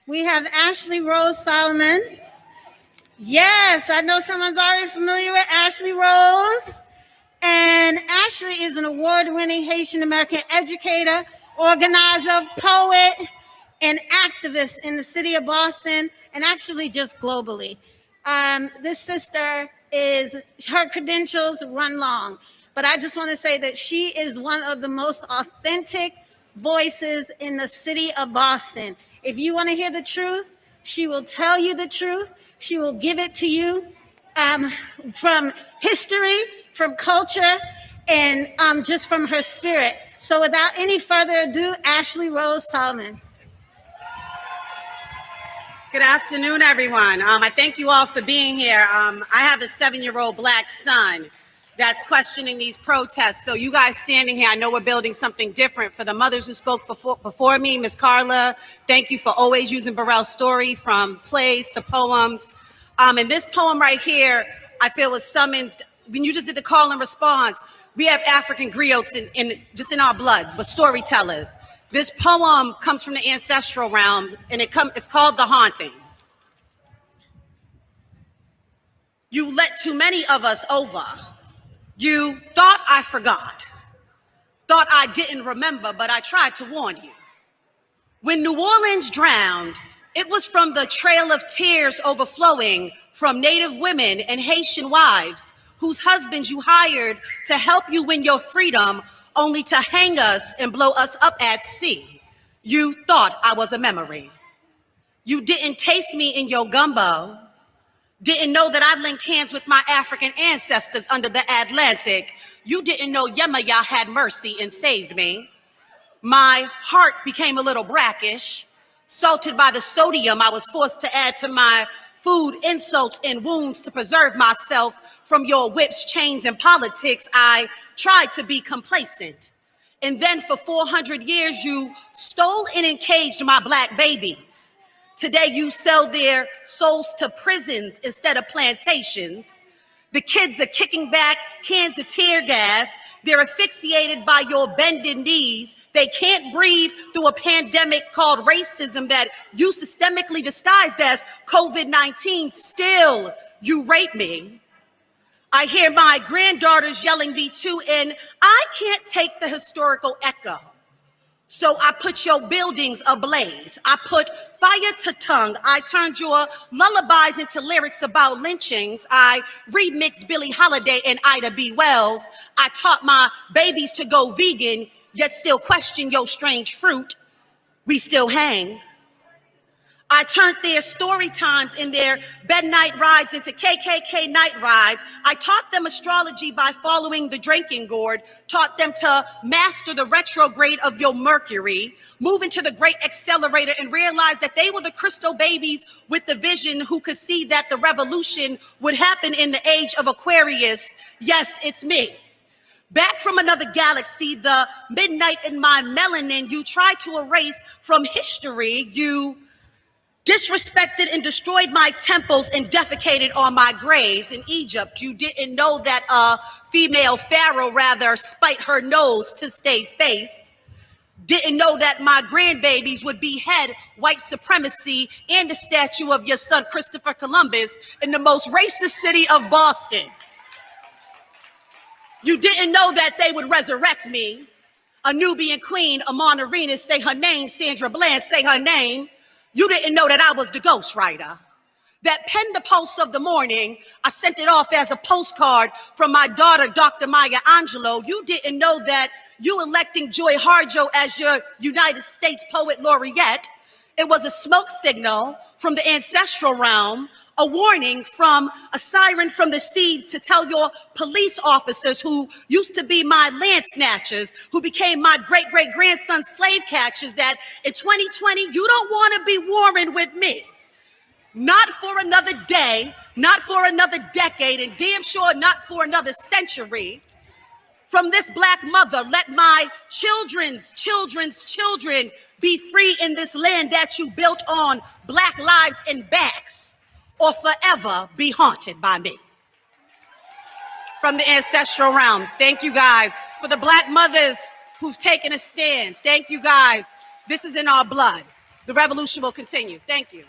We have Ashley Rose Solomon. Yes, I know someone's already familiar with Ashley Rose. And Ashley is an award-winning Haitian American educator, organizer, poet, and activist in the city of Boston, and actually just globally. This sister her credentials run long, but I just want to say that she is one of the most authentic voices in the city of Boston. If you want to hear the truth, she will tell you the truth. She will give it to you from history, from culture, and just from her spirit. So without any further ado, Ashley Rose Solomon. Good afternoon, everyone. I thank you all for being here. I have a 7-year-old Black son that's questioning these protests. So you guys standing here, I know we're building something different. For the mothers who spoke before me, Miss Carla, thank you for always using Burrell's story from plays to poems. And this poem right here, I feel was summoned when you just did the call and response. We have African griots in our blood, but storytellers. This poem comes from the ancestral realm, and it's called The Haunting. You let too many of us over. You thought I forgot, thought I didn't remember, but I tried to warn you. When New Orleans drowned, it was from the trail of tears overflowing from Native women and Haitian wives whose husbands you hired to help you win your freedom, only to hang us and blow us up at sea. You thought I was a memory. You didn't taste me in your gumbo, didn't know that I linked hands with my African ancestors under the Atlantic. You didn't know Yemaya had mercy and saved me. My heart became a little brackish, salted by the sodium I was forced to add to my food, insults and wounds to preserve myself from your whips, chains, and politics. I tried to be complacent. And then for 400 years, you stole and encaged my Black babies. Today, you sell their souls to prisons instead of plantations. The kids are kicking back cans of tear gas. They're asphyxiated by your bended knees. They can't breathe through a pandemic called racism that you systemically disguised as COVID-19. Still, you rape me. I hear my granddaughters yelling me too, and I can't take the historical echo. So I put your buildings ablaze. I put fire to tongue. I turned your lullabies into lyrics about lynchings. I remixed Billie Holiday and Ida B. Wells. I taught my babies to go vegan, yet still question your strange fruit. We still hang. I turned their story times in their bed night rides into KKK night rides. I taught them astrology by following the drinking gourd, taught them to master the retrograde of your Mercury, move into the great accelerator and realize that they were the crystal babies with the vision who could see that the revolution would happen in the age of Aquarius. Yes, it's me. Back from another galaxy, the midnight in my melanin, you tried to erase from history. You disrespected and destroyed my temples and defecated on my graves in Egypt. You didn't know that a female pharaoh rather spite her nose to stay face. Didn't know that my grandbabies would behead white supremacy and the statue of your son, Christopher Columbus, in the most racist city of Boston. You didn't know that they would resurrect me. A Nubian queen, Amon Arenas, say her name. Sandra Bland, say her name. You didn't know that I was the ghostwriter that penned the pulse of the morning. I sent it off as a postcard from my daughter, Dr. Maya Angelou. You didn't know that you electing Joy Harjo as your United States Poet Laureate, it was a smoke signal from the ancestral realm, a warning from a siren from the sea to tell your police officers who used to be my land snatchers, who became my great-great-grandson's slave catchers, that in 2020, you don't want to be warring with me. Not for another day, not for another decade, and damn sure not for another century. From this Black mother, let my children's children be free in this land that you built on Black lives and backs, or forever be haunted by me. From the ancestral realm, thank you guys. For the Black mothers who've taken a stand, thank you guys. This is in our blood. The revolution will continue. Thank you.